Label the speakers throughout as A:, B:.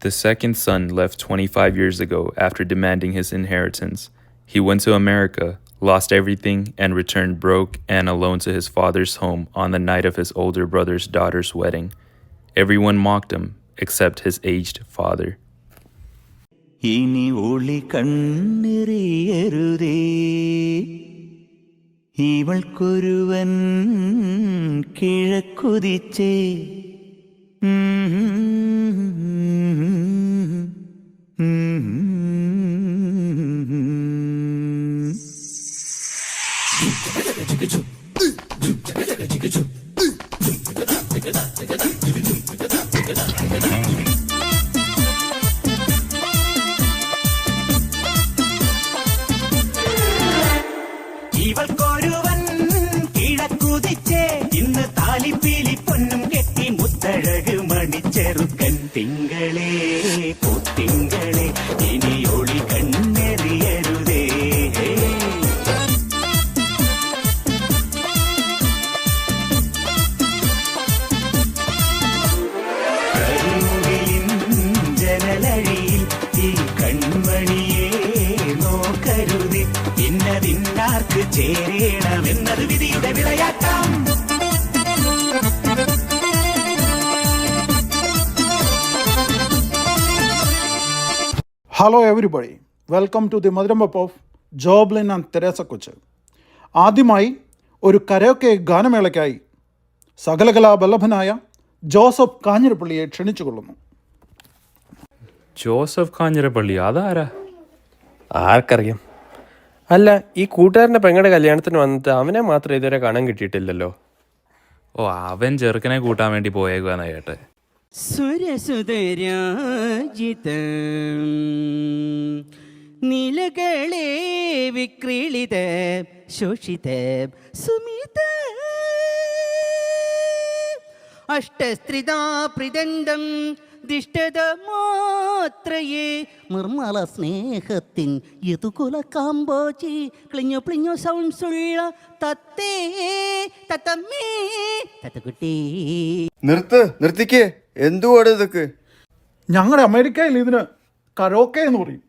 A: The second son left 25 years ago after demanding his inheritance. He went to America, lost everything, and returned broke and alone to his father's home on the night of his older brother's daughter's wedding. Everyone mocked him, except his aged father.
B: ഇനി ഒളി കണ്ണെറിയരുതേ ഇവൾക്കൊരുവൻ കിഴക്കുതിച്ചേ ഇവൾക്കൊരുവൻ കിഴക്കുതിച്ചേ ഇന്ന് താലിപ്പീലി പൊന്നും കെട്ടി മുത്തഴക് മണിച്ചെറുക്കൻ തിങ്കളേ പൊത്തിങ്കളേ ഇനി ഒളി കണ്ണെറിയരുതേ കരിമുകിലിൻ ജനലഴിയിൽ ഈ കൺമണിയെ നോക്കരുതേ ഇന്നതിന്നാർക്ക് ചേരണമെന്നത് വിധിയുടെ വിളയാട്ടം.
C: Hello everybody, welcome to the മധുരംബപ്പ് ഓഫ് ജോബ്ലിൻ ആൻഡ് തെരേസ കൊച്ച്. ആദ്യമായി ഒരു കരോക്കെ ഗാനമേളയ്ക്കായി സകലകലാബല്ലഭനായ ജോസഫ് കാഞ്ഞിരപ്പള്ളിയെ ക്ഷണിച്ചുകൊള്ളുന്നു.
A: ജോസഫ് കാഞ്ഞിരപ്പള്ളി അതാരാ?
D: ആർക്കറിയാം. അല്ല, ഈ കൂട്ടുകാരൻ്റെ പെങ്ങളുടെ കല്യാണത്തിന് വന്നിട്ട് അവനെ മാത്രം ഇതുവരെ കാണാൻ കിട്ടിയിട്ടില്ലല്ലോ.
A: ഓ, അവൻ ചെറുക്കനെ കൂട്ടാൻ വേണ്ടി പോയേക്കുവാന്ന് കേട്ടെ.
E: സുരസുതരാജിതം നിലകളെ വിക്രീളിത ശോഷിത സുമിത അഷ്ടസ്ത്രിതാ പ്രിദണ്ഡം ദിഷ്ടത മാത്രയേ നിർമ്മല സ്നേഹത്തിൻ യതുകുല കാമ്പോചി ക്ലിഞ്ഞു പ്ലിഞ്ഞു സൗണ്ട്സുള്ള തത്തേ തത്തമ്മേ തത്തക്കുട്ടി.
F: നിർത്തിക്കേ, എന്തുവാട് ഇതൊക്കെ?
C: ഞങ്ങളുടെ അമേരിക്കയിൽ ഇതിന് കരോക്കെ എന്ന് പറയും.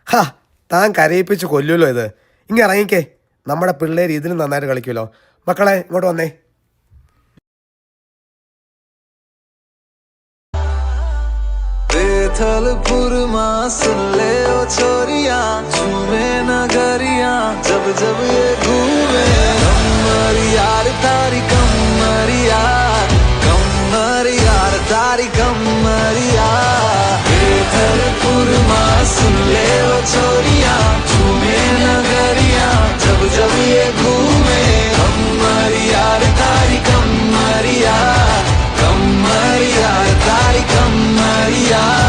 F: ഹാ, താൻ കരയിപ്പിച്ച് കൊല്ലുമല്ലോ ഇത്. ഇങ്ങനെ ഇറങ്ങിക്കേ, നമ്മുടെ പിള്ളേർ ഇതിന് നന്നായിട്ട് കളിക്കുമല്ലോ. മക്കളെ ഇങ്ങോട്ട് വന്നേ.
G: थलपुर माँ सुन ले ओ छोरिया, झूमे नगरिया जब जब ये घूमे. कमर यार तारी कमर यार तारी कमर यार. थलपुर माँ सुन ले ओ छोरिया, झूमे नगरिया जब जब ये घूमे. कमर यार तारी कमर यार तारी कमर यार.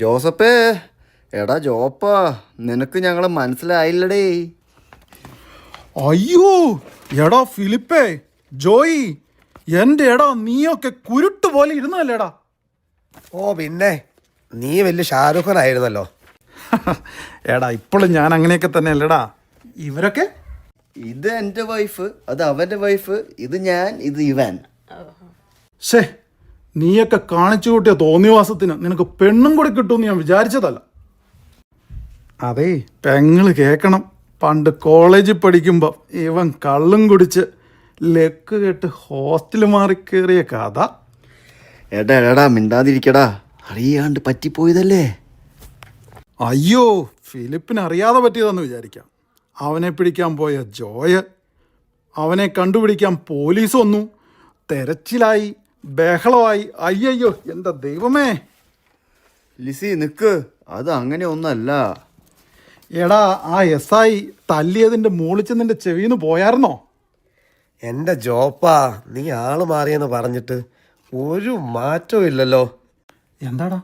F: ജോസപ്പേ, എടാ ജോപ്പാ, നിനക്ക് ഞങ്ങളെ മനസ്സിലായില്ലടേ.
C: അയ്യോ എടാ ഫിലിപ്പേ, ജോയി, എൻ്റെ എടാ നീയൊക്കെ കുരുട്ട് പോലെ ഇരുന്നല്ലേടാ.
F: ഓ പിന്നെ, നീ വലിയ ഷാരൂഖ് ഖാൻ ആയിരുന്നല്ലോ.
C: എടാ ഇപ്പോഴും ഞാൻ അങ്ങനെയൊക്കെ തന്നെ അല്ലേടാ. ഇവരൊക്കെ
H: ഇത് എൻ്റെ വൈഫ്, അത് അവൻ്റെ വൈഫ്, ഇത് ഞാൻ, ഇത് ഇവൻ.
C: ശേ, നീയൊക്കെ കാണിച്ചു കൂട്ടിയ തോന്നിവാസത്തിന് നിനക്ക് പെണ്ണും കൂടി കിട്ടുമെന്ന് ഞാൻ വിചാരിച്ചതല്ല. അതേ പെങ്ങള് കേൾക്കണം, പണ്ട് കോളേജിൽ പഠിക്കുമ്പോൾ ഇവൻ കള്ളും കുടിച്ച് ലെക്ക് കെട്ട് ഹോസ്റ്റൽ മാറി കയറിയ കഥ.
H: എടാ മിണ്ടാതിരിക്കടാ, അറിയാണ്ട് പറ്റിപ്പോയതല്ലേ.
C: അയ്യോ, ഫിലിപ്പിന് അറിയാതെ പറ്റിയതെന്ന് വിചാരിക്കാം. അവനെ പിടിക്കാൻ പോയ ജോയ്, അവനെ കണ്ടുപിടിക്കാൻ പോലീസ് വന്നു, തെരച്ചിലായി, ബഹളമായി. അയ്യോ എന്താ ദൈവമേ.
H: ലിസി നിക്ക്, അത് അങ്ങനെ ഒന്നല്ല.
C: എടാ ആ SI തല്ലിയതിൻ്റെ മൂളിച്ച് നിന്റെ ചെവിന്ന് പോയായിരുന്നോ?
F: എൻ്റെ ജോപ്പാ, നീ ആള് മാറിയെന്ന് പറഞ്ഞിട്ട് ഒരു മാറ്റവും ഇല്ലല്ലോ.
C: എന്താടാ,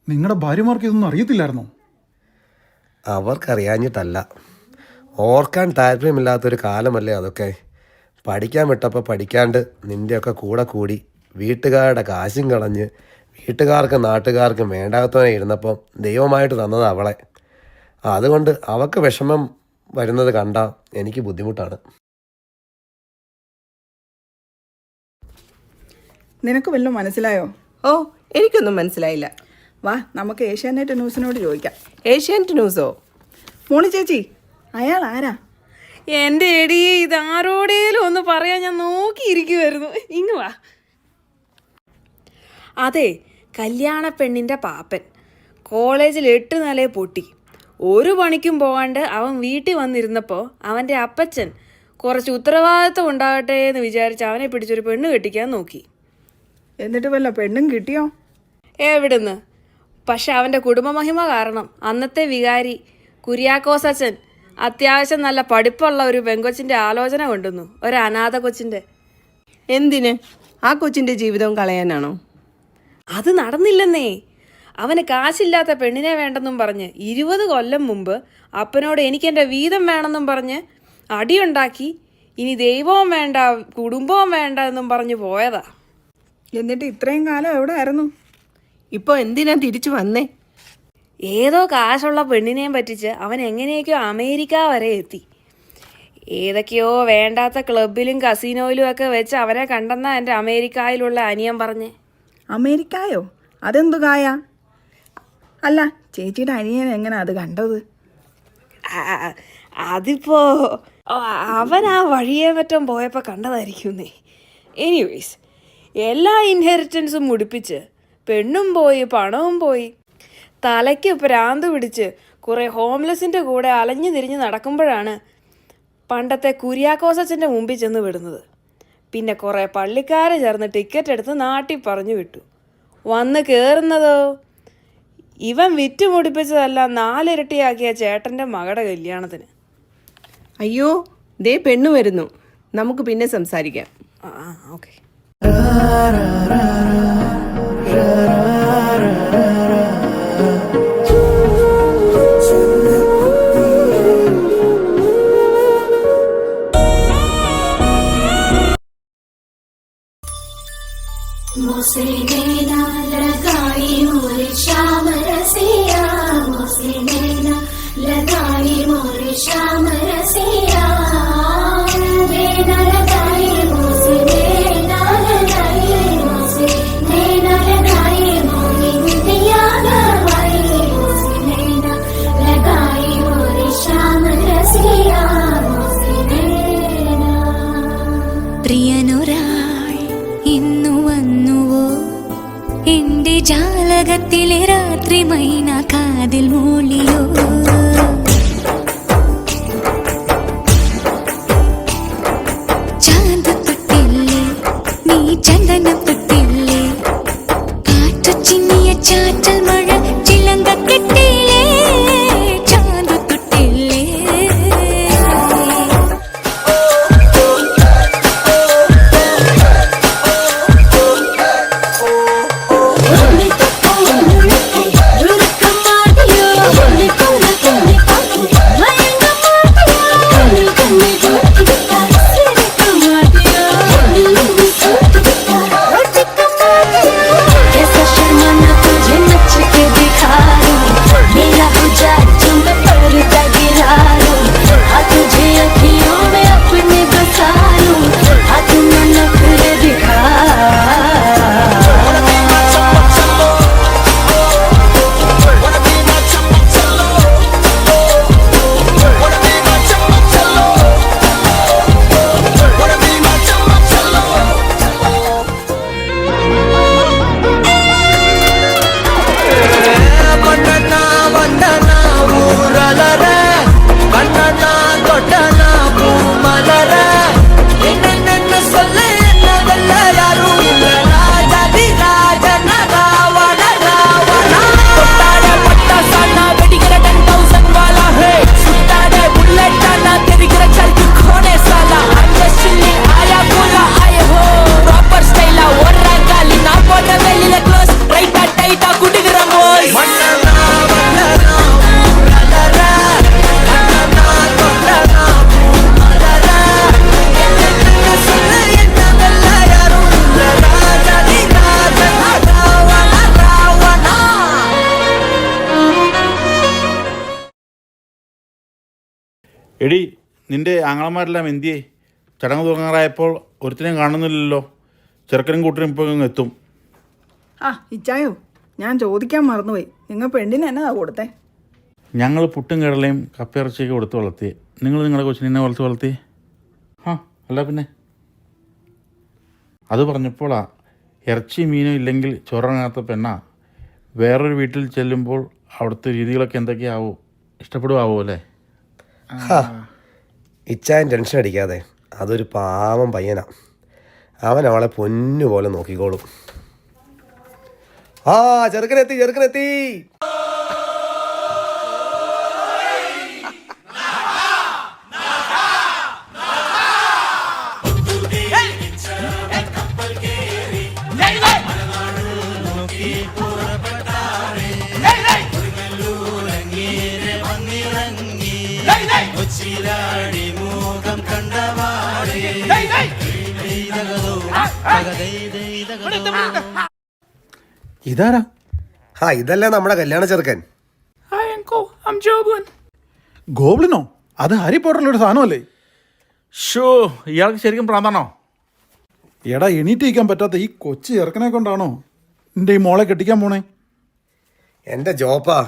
C: നിങ്ങളുടെ ഭാര്യമാർക്ക് ഇതൊന്നും അറിയത്തില്ലായിരുന്നോ?
F: അവർക്കറിയാഞ്ഞിട്ടല്ല, ഓർക്കാൻ താല്പര്യമില്ലാത്തൊരു കാലമല്ലേ അതൊക്കെ. പഠിക്കാൻ വിട്ടപ്പോൾ പഠിക്കാണ്ട് നിൻ്റെയൊക്കെ കൂടെ കൂടി വീട്ടുകാരുടെ കാശും കളഞ്ഞ് വീട്ടുകാർക്കും നാട്ടുകാർക്കും വേണ്ടാത്തവനെ ഇരുന്നപ്പം ദൈവമായിട്ട് തന്നത് അവളെ. അതുകൊണ്ട് അവൾക്ക് വിഷമം വരുന്നത് കണ്ടാൽ എനിക്ക് ബുദ്ധിമുട്ടാണ്.
I: നിനക്ക് വല്ലതും മനസ്സിലായോ?
J: ഓ, എനിക്കൊന്നും മനസ്സിലായില്ല.
I: വാ, നമുക്ക് ഏഷ്യാനെറ്റ് ന്യൂസിനോട് ചോദിക്കാം.
J: ഏഷ്യാനെറ്റ് ന്യൂസോ?
I: മോളി ചേച്ചി, അയാൾ ആരാ?
J: എൻ്റെ എടിയെ, ഇതാരോടേലും ഒന്ന് പറയാൻ ഞാൻ നോക്കിയിരിക്കുമായിരുന്നു. ഇങ്ങ് വാ. അതെ, കല്യാണ പെണ്ണിൻ്റെ പാപ്പൻ കോളേജിൽ 8 നിലയെ പൊട്ടി. ഒരു പണിക്കും പോകാണ്ട് അവൻ വീട്ടിൽ വന്നിരുന്നപ്പോൾ അവൻ്റെ അപ്പച്ചൻ കുറച്ച് ഉത്തരവാദിത്വം ഉണ്ടാകട്ടെ എന്ന് വിചാരിച്ച് അവനെ പിടിച്ചൊരു പെണ്ണ് കെട്ടിക്കാൻ നോക്കി.
I: എന്നിട്ട് വല്ല പെണ്ണും കിട്ടിയോ?
J: എവിടുന്ന്? പക്ഷെ അവൻ്റെ കുടുംബമഹിമ കാരണം അന്നത്തെ വികാരി കുര്യാക്കോസച്ചൻ അത്യാവശ്യം നല്ല പഠിപ്പുള്ള ഒരു പെങ്കൊച്ചിൻ്റെ ആലോചന കൊണ്ടുവന്നു, ഒരു അനാഥ കൊച്ചിൻ്റെ.
I: എന്തിന്? ആ കൊച്ചിൻ്റെ ജീവിതവും കളയാനാണോ?
J: അത് നടന്നില്ലെന്നേ. അവന് കാശില്ലാത്ത പെണ്ണിനെ വേണ്ടെന്നും പറഞ്ഞ് 20 കൊല്ലം മുമ്പ് അപ്പനോട് എനിക്കെൻ്റെ വീതം വേണമെന്നും പറഞ്ഞ് അടിയുണ്ടാക്കി. ഇനി ദൈവവും വേണ്ട കുടുംബവും വേണ്ട എന്നും പറഞ്ഞ് പോയതാ.
I: എന്നിട്ട് ഇത്രയും കാലം എവിടെ ആയിരുന്നു?
J: ഇപ്പോൾ എന്തിനാ തിരിച്ചു വന്നേ? ഏതോ കാശുള്ള പെണ്ണിനെയും പറ്റിച്ച് അവൻ എങ്ങനെയൊക്കെയോ അമേരിക്ക വരെ എത്തി. ഏതൊക്കെയോ വേണ്ടാത്ത ക്ലബിലും കസീനോയിലും ഒക്കെ വെച്ച് അവനെ കണ്ടെന്നാ എൻ്റെ അമേരിക്കയിലുള്ള അനിയൻ പറഞ്ഞേ.
I: അമേരിക്കയോ? അതെന്തു കായ? അല്ല, ചേച്ചിയുടെ അനിയൻ എങ്ങനെ അത് കണ്ടത്?
J: അതിപ്പോ അവൻ ആ വഴിയെ മറ്റും പോയപ്പോൾ കണ്ടതായിരിക്കുന്നേ. എനിവേസ്, എല്ലാ ഇൻഹെറിറ്റൻസും മുടിപ്പിച്ച് പെണ്ണും പോയി പണവും പോയി തലയ്ക്ക് ഭ്രാന്ത് പിടിച്ച് കുറേ ഹോംലെസ്സിൻ്റെ കൂടെ അലഞ്ഞു തിരിഞ്ഞ് നടക്കുമ്പോഴാണ് പണ്ടത്തെ കുര്യാക്കോസച്ചൻ്റെ മുമ്പിൽ ചെന്ന് വിടുന്നത്. പിന്നെ കുറേ പള്ളിക്കാർ ചേർന്ന് ടിക്കറ്റ് എടുത്ത് നാട്ടിൽ പറഞ്ഞു വിട്ടു. വന്ന് കയറുന്നതോ ഇവൻ വിറ്റ് മുടിപ്പിച്ചതെല്ലാം 4 ഇരട്ടിയാക്കിയ ചേട്ടൻ്റെ മകളുടെ കല്യാണത്തിന്.
I: അയ്യോ, ദേ പെണ്ണു വരുന്നു. നമുക്ക് പിന്നെ സംസാരിക്കാം.
J: ഓക്കെ.
K: मुझसे नैना लगाई मोरे श्याम रसिया, मुझसे नैना लगाई मोरे श्याम रसिया, नैना लगाई मुझसे नैना लगाई, मुझसे नैना लगाई मोरी गुटिया गवाई, मुझसे नैना लगाई मोरे श्याम रसिया, मुझसे नैना. प्रियनुरा ഇന്നു വന്നുവോ എന്റെ ജാലകത്തിലെ രാത്രി മൈന കാതിൽ മൂളിയോ? ചാന്ത് തൊട്ടില്ലേ നീ ചന്ദനം തൊട്ടില്ലേ, കാറ്റു ചിന്നിയ ചാറ്റൽ മഴ ചിലങ്ക കെട്ടില്ലേ, ചാന്ത് തൊട്ടില്ലേ. Come on.
L: എടി, നിന്റെ ആങ്ങളമാരെല്ലാം എന്തിയേ? ചടങ്ങ് തുടങ്ങാറായപ്പോൾ ഒരുത്തിനെയും കാണുന്നില്ലല്ലോ. ചെറുക്കനും കൂട്ടരും ഇപ്പോൾ ഇങ്ങ് എത്തും.
I: ആ ഇച്ചായോ, ഞാൻ ചോദിക്കാൻ മറന്നുപോയി, നിങ്ങൾ പെണ്ണിന് എന്നതാ കൊടുത്തേ?
L: ഞങ്ങൾ പുട്ടും കടലയും കപ്പയിറച്ചിയൊക്കെ കൊടുത്ത് വളർത്തി. നിങ്ങൾ നിങ്ങളുടെ കൊച്ചിനെ എന്നെ വളർത്തി? ആ അല്ല പിന്നെ. അത് പറഞ്ഞപ്പോഴാ, ഇറച്ചി മീനും ഇല്ലെങ്കിൽ ചോറിനകത്ത പെണ്ണാ. വേറൊരു വീട്ടിൽ ചെല്ലുമ്പോൾ അവിടുത്തെ രീതികളൊക്കെ എന്തൊക്കെയാവോ? ഇഷ്ടപ്പെടുവാവോ അല്ലേ?
F: ഇച്ചായൻ ടെൻഷൻ അടിക്കാതെ, അതൊരു പാവം പയ്യനാ. അവൻ അവളെ പൊന്നുപോലെ നോക്കിക്കോളും. ആ ചെറുക്കനെത്തി.
C: ഇതാരാ?
F: ആ ഇതല്ലേ നമ്മുടെ കല്യാണ ചെറുക്കൻ.
C: ഗോബ്ലിനോ? അത് ഹാരി പോട്ടറിലൊരു സാധനമല്ലേ?
L: ഷോ, ഇയാൾക്ക് ശരിക്കും പ്രാന്താണോ?
C: എടാ, എണീറ്റിരിക്കാൻ പറ്റാത്ത ഈ കൊച്ചു ചെറുക്കനെ കൊണ്ടാണോ എൻ്റെ ഈ മോളെ കെട്ടിക്കാൻ പോണേ?
F: എൻ്റെ ജോപ്പാ,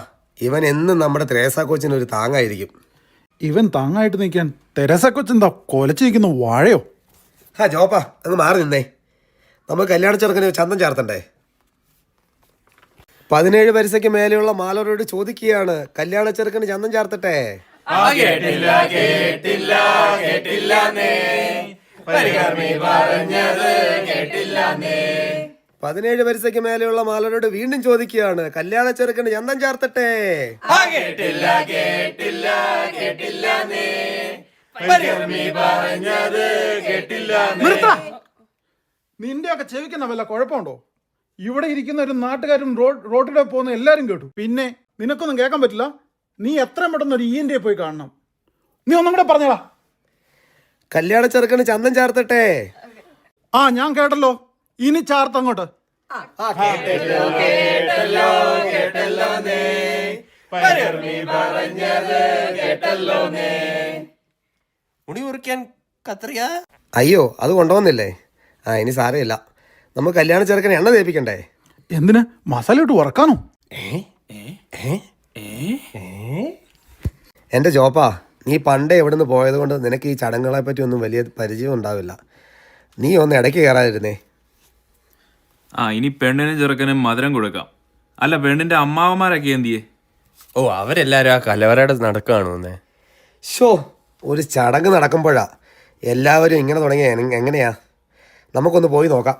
F: ഇവൻ എന്നും നമ്മുടെ ത്രേസ കോച്ചിന് ഒരു താങ്ങായിരിക്കും.
C: ഇവൻ താങ്ങായിട്ട് നിൽക്കാൻ തെരേസ കൊച്ചെന്താ കൊലച്ചിരിക്കുന്ന വാഴയോ?
F: ആ ജോപ്പാ, അങ്ങ് മാറി നിന്നേ. നമുക്ക് കല്യാണ ചെറുക്കന് ചന്തം ചേർത്തണ്ടേ? 17 വയസ്സയ്ക്ക് മേലെയുള്ള മാലോരോട് ചോദിക്കുകയാണ്, കല്യാണ ചെറുക്കന് ചന്തം ചേർത്തട്ടെ? 17 വയസ്സയ്ക്ക് മേലെയുള്ള മാലോരോട് വീണ്ടും ചോദിക്കുകയാണ്, കല്യാണ ചെറുക്കന് ചന്തം ചേർത്തട്ടെ?
C: നിന്റെയൊക്കെ ചെവിക്കുന്ന വല്ല കുഴപ്പമുണ്ടോ? ഇവിടെ ഇരിക്കുന്ന ഒരു നാട്ടുകാരും റോഡിലൂടെ പോകുന്ന എല്ലാവരും കേട്ടു. പിന്നെ നിനക്കൊന്നും കേൾക്കാൻ പറ്റില്ല? നീ എത്രയും പെട്ടെന്ന് ഒരു ENT പോയി കാണണം. നീ ഒന്നും കൂടെ പറഞ്ഞോളാ.
F: കല്യാണ ചെറുക്കന് ചന്തം ചേർത്തട്ടെ?
C: ആ ഞാൻ കേട്ടല്ലോ. ഇനി ചാർത്തങ്ങോട്ട്.
D: മുടി മുറിക്കാൻ കത്രിക?
F: അയ്യോ, അത് കൊണ്ടുവന്നില്ലേ? ആ ഇനി സാരമില്ല, നമുക്ക് കല്യാണ ചെറുക്കനെ എണ്ണ തേപ്പിക്കണ്ടേ?
C: എന്തിന്? മസാല ഇട്ട് വറക്കാനോ?
F: എൻ്റെ ജോപ്പാ, നീ പണ്ടേ എവിടുന്ന് പോയത് കൊണ്ട് നിനക്ക് ഈ ചടങ്ങുകളെ പറ്റി ഒന്നും വലിയ പരിചയം ഉണ്ടാവില്ല. നീ ഒന്ന് ഇടയ്ക്ക് കയറാതിരുന്നേ.
A: ആ ഇനി പെണ്ണിനും ചെറുക്കനും മധുരം കൊടുക്കാം. അല്ല, പെണ്ണിന്റെ അമ്മാവന്മാരൊക്കെ എന്തിയേ?
D: ഓ, അവരെല്ലാരും ആ കലവറയുടെ നടക്കുകയാണോന്നേ.
F: ഷോ, ഒരു ചടങ്ങ് നടക്കുമ്പോഴാ എല്ലാവരും ഇങ്ങനെ തുടങ്ങിയ എങ്ങനെയാ? നമുക്കൊന്ന് പോയി നോക്കാം.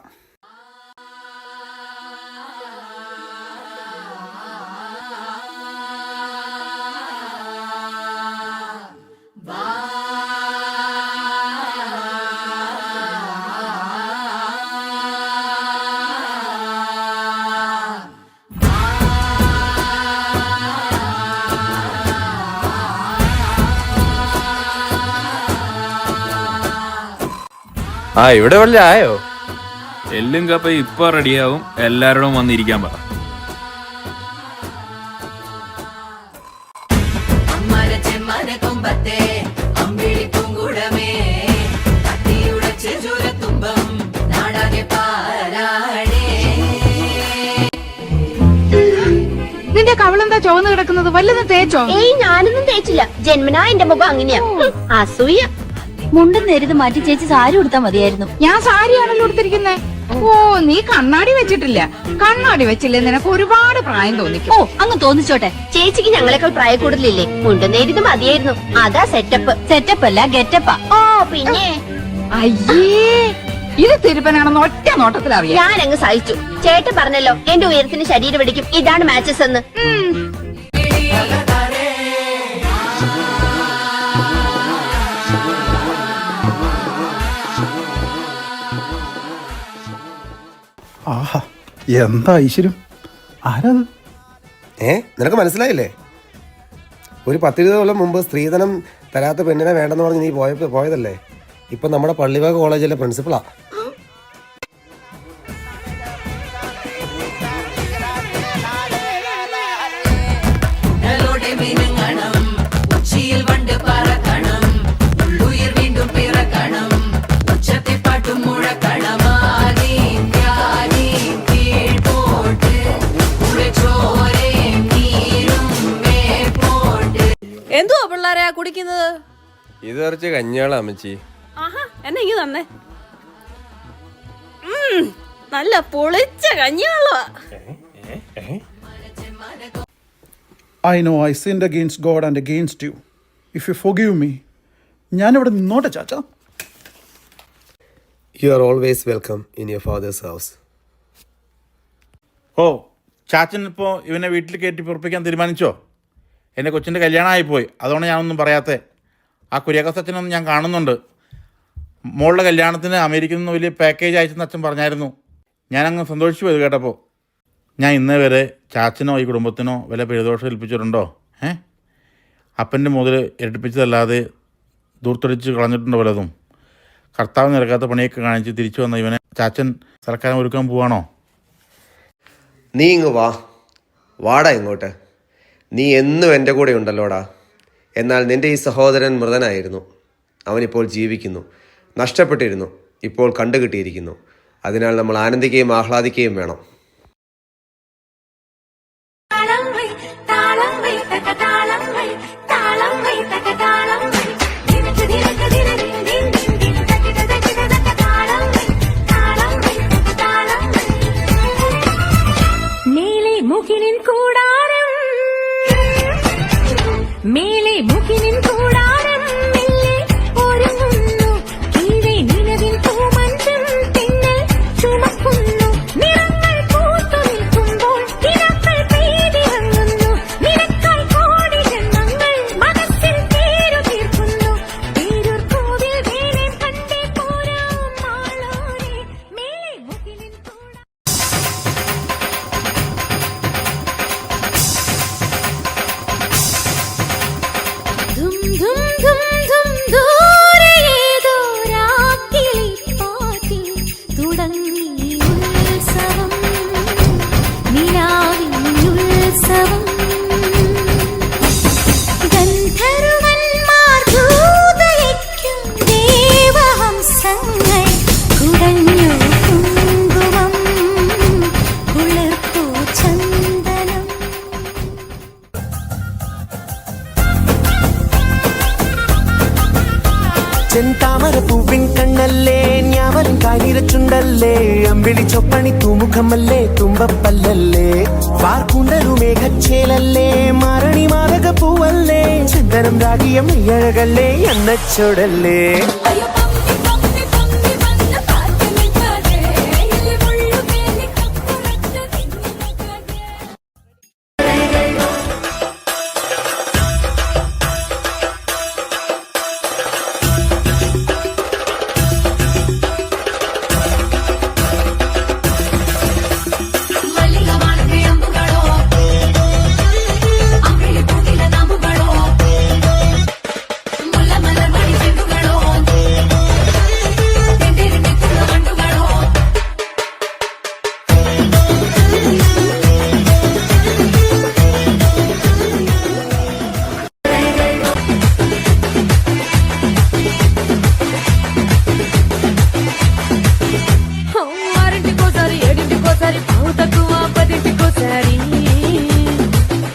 D: ആ ഇവിടെ വല്ല ആയോ?
A: എല്ലും കപ്പ ഇപ്പൊ റെഡിയാവും. എല്ലാരോടും വന്നിരിക്കാൻ പറ.
I: നിന്റെ കവളെന്താ ചുവന്ന് കിടക്കുന്നത്? വല്ലതും തേച്ചോ?
K: ഏയ്, ഞാനൊന്നും തേച്ചില്ല. ജന്മനാ എന്റെ മുഖം അങ്ങനെയാ. അസൂയ. മുണ്ടും നേരിത് മാറ്റി ചേച്ചി സാരി ഉടുത്താ മതിയായിരുന്നു.
I: ഞാൻ സാരിയാണല്ലോ ഉടുത്തിരിക്കുന്നേ. ഓ, നീ കണ്ണാടി വെച്ചിട്ടില്ല. കണ്ണാടി വെച്ചില്ലേ നിനക്ക് ഒരുപാട് പ്രായം തോന്നിക്കും.
K: ഓ, അങ്ങ് തോന്നിച്ചോട്ടെ. ചേച്ചിക്ക് ഞങ്ങളെക്കാൾ പ്രായ കൂടുതലില്ലേ? മുണ്ടും നേരിത് മതിയായിരുന്നു. അതാ സെറ്റപ്പ്. സെറ്റപ്പ് അല്ല, ഗെറ്റപ്പാ. ഓ പിന്നെ.
I: അയ്യേ, ഇത് തിരുപ്പനാണെന്ന് ഒറ്റ നോട്ടത്തിൽ അറിയാം.
K: ഞാൻ അങ്ങ് സഹിച്ചു. ചേട്ടൻ പറഞ്ഞല്ലോ എന്റെ ഉയരത്തിന് ശരീരം പിടിക്കും, ഇതാണ് മാച്ചസ് എന്ന്.
C: ആഹാ, എന്താ ഐശ്വര്യം! ആരാത്?
F: നിനക്ക് മനസ്സിലായില്ലേ? ഒരു 10-20 കൊല്ലം മുമ്പ് സ്ത്രീധനം തരാത്ത പെണ്ണിനെ വേണ്ടെന്ന് പറഞ്ഞ് നീ പോയതല്ലേ? ഇപ്പം നമ്മുടെ പള്ളിവാക കോളേജിലെ പ്രിൻസിപ്പളാ.
B: ഉച്ചിയിൽ വണ്ട് പറക്കണം.
D: ഇത് കുറച്ച് കഞ്ഞാളാ അമ്മച്ചി.
J: ആഹാ, എന്നെ ഇങ്ങ് തന്നെ. നല്ല പൊളിച്ച കഞ്ഞിവെള്ളമാ.
C: I know I sinned against God and against you. If you forgive me, ഞാനിവിടെ നിന്നോട്ടെ ചാച്ച.
F: You are always welcome in your father's house.
L: ഓ, ചാച്ചൻ ഇപ്പോൾ ഇവനെ വീട്ടിൽ കയറ്റി പൊറപ്പിക്കാൻ തീരുമാനിച്ചോ? എൻ്റെ കൊച്ചിൻ്റെ കല്യാണമായിപ്പോയി, അതുകൊണ്ട് ഞാനൊന്നും പറയാത്തേ. ആ കുര്യാക്കോസ് അച്ഛനൊന്നും ഞാൻ കാണുന്നുണ്ട്. മോളുടെ കല്യാണത്തിന് അമേരിക്കയിൽ നിന്ന് വലിയ പാക്കേജ് അയച്ചെന്ന് അച്ഛൻ പറഞ്ഞായിരുന്നു. ഞാനങ്ങ് സന്തോഷിച്ചു പോയത് കേട്ടപ്പോൾ. ഞാൻ ഇന്നേ വരെ ചാച്ചനോ ഈ കുടുംബത്തിനോ വല്ല പിഴദോഷം ഏൽപ്പിച്ചിട്ടുണ്ടോ? അപ്പൻ്റെ മുതൽ ഇരട്ടിപ്പിച്ചതല്ലാതെ ദൂർത്തടിച്ച് കളഞ്ഞിട്ടുണ്ടോ വല്ലതും? കർത്താവ് നിരക്കാത്ത പണിയൊക്കെ കാണിച്ച് തിരിച്ചു വന്ന ഇവനെ ചാച്ചൻ സൽക്കാരം ഒരുക്കാൻ പോവാണോ?
F: നീ ഇങ്ങ് വാടാ ഇങ്ങോട്ട്. നീ എന്നും എൻ്റെ കൂടെ ഉണ്ടല്ലോടാ. എന്നാൽ നിൻ്റെ ഈ സഹോദരൻ മൃതനായിരുന്നു. അവനിപ്പോൾ ജീവിക്കുന്നു. നഷ്ടപ്പെട്ടിരുന്നു, ഇപ്പോൾ കണ്ടുകിട്ടിയിരിക്കുന്നു. അതിനാൽ നമ്മൾ ആനന്ദിക്കുകയും ആഹ്ലാദിക്കുകയും വേണം.
B: ചെന്താമരപ്പൂവിൻ കണ്ണല്ലേ, ഞാവലും കാനിരച്ചുണ്ടല്ലേ, അമ്പിളി ചൊപ്പണി തൂമുഖമല്ലേ, തുമ്പപ്പല്ലല്ലേ, വാർക്കൂണ്ടലു മേഘച്ചേലല്ലേ, മാരണി മാതക പൂവല്ലേ, ചന്ദനം രാഗിയം അഴകല്ലേ, എണ്ണച്ചോടല്ലേ.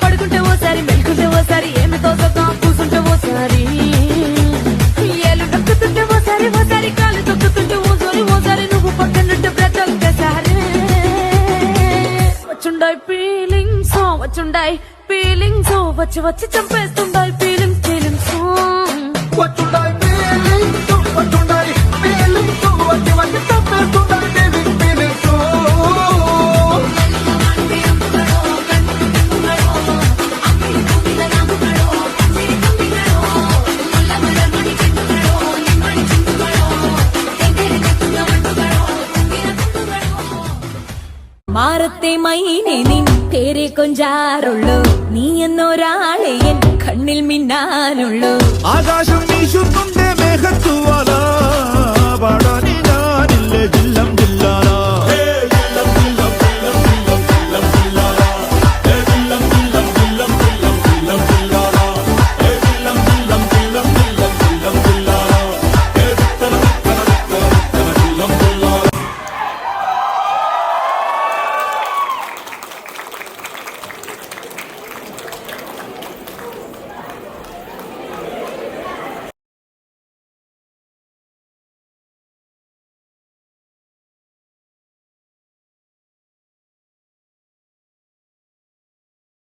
J: పడుకుంటే ఓసారి, మెలుకుంటే ఓసారి, ఏమి తోసగా కూసుంటే ఓసారి, ఏలు నొక్కుతుంటే ఓసారి, ఓసారి కాలు తొక్కుతుంటే ఓసారి, ఓసారి నువ్వు పక్కనుంటే బ్రతొక్కసారి. వచ్చుండాయి ఫీలింగ్స్, వచ్చుండాయి ఫీలింగ్స్, వచ్చి వచ్చి చంపేస్తుండాయి ఫీలింగ్స్, ఫీలింగ్స్. వచ్చుండాయి ఫీలింగ్స్, వచ్చుండాయి ఫీలింగ్స్, వచ్చి వచ్చి చంపేస్తుండాయి ఫీలింగ్స్, ఫీలింగ్స్. മാറത്തെ മൈനെ നിൻ പേരെ കൊഞ്ചാറുള്ളൂ, നീ എന്നൊരാളെ എൻ കണ്ണിൽ മിന്നാനുള്ളൂ.
B: ആകാശ